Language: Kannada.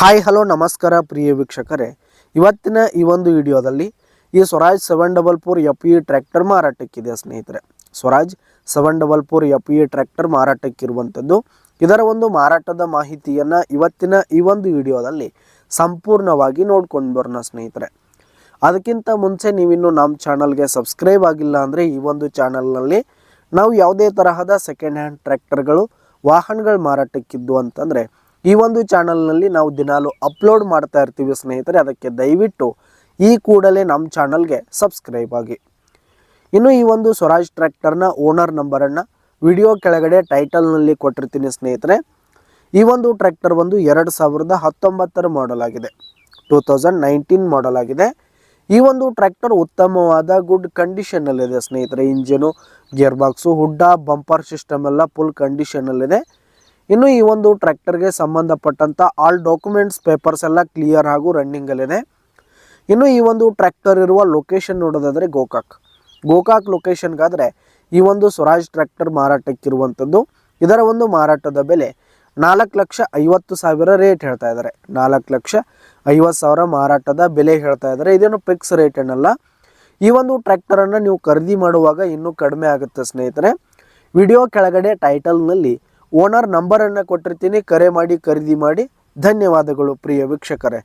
ಹಾಯ್ ಹಲೋ ನಮಸ್ಕಾರ ಪ್ರಿಯ ವೀಕ್ಷಕರೇ, ಇವತ್ತಿನ ಈ ಒಂದು ವಿಡಿಯೋದಲ್ಲಿ ಈ ಸ್ವರಾಜ್ 744 FE ಟ್ರ್ಯಾಕ್ಟರ್ ಮಾರಾಟಕ್ಕಿದೆ ಸ್ನೇಹಿತರೆ. ಸ್ವರಾಜ್ 744 FE ಟ್ರ್ಯಾಕ್ಟರ್ ಮಾರಾಟಕ್ಕಿರುವಂಥದ್ದು. ಇದರ ಒಂದು ಮಾರಾಟದ ಮಾಹಿತಿಯನ್ನು ಇವತ್ತಿನ ಈ ಒಂದು ವಿಡಿಯೋದಲ್ಲಿ ಸಂಪೂರ್ಣವಾಗಿ ನೋಡ್ಕೊಂಡು ಬರೋಣ ಸ್ನೇಹಿತರೆ. ಅದಕ್ಕಿಂತ ಮುಂಚೆ ನೀವಿನ್ನು ನಮ್ಮ ಚಾನಲ್ಗೆ ಸಬ್ಸ್ಕ್ರೈಬ್ ಆಗಿಲ್ಲ ಅಂದರೆ ಈ ಒಂದು ಚಾನಲ್ನಲ್ಲಿ ನಾವು ಯಾವುದೇ ತರಹದ ಸೆಕೆಂಡ್ ಹ್ಯಾಂಡ್ ಟ್ರ್ಯಾಕ್ಟರ್ಗಳು ವಾಹನಗಳು ಮಾರಾಟಕ್ಕಿದ್ದು ಅಂತಂದರೆ ಈ ಒಂದು ಚಾನಲ್ನಲ್ಲಿ ನಾವು ದಿನಾಲು ಅಪ್ಲೋಡ್ ಮಾಡ್ತಾ ಇರ್ತೀವಿ ಸ್ನೇಹಿತರೆ. ಅದಕ್ಕೆ ದಯವಿಟ್ಟು ಈ ಕೂಡಲೇ ನಮ್ಮ ಚಾನಲ್ಗೆ ಸಬ್ಸ್ಕ್ರೈಬ್ ಆಗಿ. ಇನ್ನು ಈ ಒಂದು ಸ್ವರಾಜ್ ಟ್ರ್ಯಾಕ್ಟರ್ನ ಓನರ್ ನಂಬರನ್ನು ವಿಡಿಯೋ ಕೆಳಗಡೆ ಟೈಟಲ್ನಲ್ಲಿ ಕೊಟ್ಟಿರ್ತೀನಿ ಸ್ನೇಹಿತರೆ. ಈ ಒಂದು ಟ್ರ್ಯಾಕ್ಟರ್ ಒಂದು 2019 ಮಾಡಲ್ ಆಗಿದೆ, 2019 ಮಾಡಲ್ ಆಗಿದೆ. ಈ ಒಂದು ಟ್ರ್ಯಾಕ್ಟರ್ ಉತ್ತಮವಾದ ಗುಡ್ ಕಂಡೀಷನ್ನಲ್ಲಿದೆ ಸ್ನೇಹಿತರೆ. ಇಂಜಿನು, ಗೇರ್ ಬಾಕ್ಸು, ಹುಡ್ಡ, ಬಂಪರ್ ಸಿಸ್ಟಮ್ ಎಲ್ಲ ಫುಲ್ ಕಂಡೀಷನಲ್ಲಿದೆ. ಇನ್ನು ಈ ಒಂದು ಟ್ರ್ಯಾಕ್ಟರ್ಗೆ ಸಂಬಂಧಪಟ್ಟಂಥ ಆಲ್ ಡಾಕ್ಯುಮೆಂಟ್ಸ್ ಪೇಪರ್ಸ್ ಎಲ್ಲ ಕ್ಲಿಯರ್ ಹಾಗೂ ರನ್ನಿಂಗಲ್ಲಿದೆ. ಇನ್ನು ಈ ಒಂದು ಟ್ರ್ಯಾಕ್ಟರ್ ಇರುವ ಲೊಕೇಶನ್ ನೋಡೋದಾದರೆ ಗೋಕಾಕ್ ಲೊಕೇಶನ್ಗಾದರೆ ಈ ಒಂದು ಸ್ವರಾಜ್ ಟ್ರ್ಯಾಕ್ಟರ್ ಮಾರಾಟಕ್ಕಿರುವಂಥದ್ದು. ಇದರ ಒಂದು ಮಾರಾಟದ ಬೆಲೆ 4,50,000 ರೇಟ್ ಹೇಳ್ತಾ ಇದ್ದಾರೆ. 4,50,000 ಮಾರಾಟದ ಬೆಲೆ ಹೇಳ್ತಾ ಇದ್ದಾರೆ. ಇದೇನು ಫಿಕ್ಸ್ ರೇಟ್ ಏನಲ್ಲ. ಈ ಒಂದು ಟ್ರ್ಯಾಕ್ಟರನ್ನು ನೀವು ಖರೀದಿ ಮಾಡುವಾಗ ಇನ್ನೂ ಕಡಿಮೆ ಆಗುತ್ತೆ ಸ್ನೇಹಿತರೆ. ವಿಡಿಯೋ ಕೆಳಗಡೆ ಟೈಟಲ್ನಲ್ಲಿ ಓನರ್ ನಂಬರನ್ನು ಕೊಟ್ಟಿರ್ತೀನಿ, ಕರೆ ಮಾಡಿ ಖರೀದಿ ಮಾಡಿ. ಧನ್ಯವಾದಗಳು ಪ್ರಿಯ ವೀಕ್ಷಕರೇ.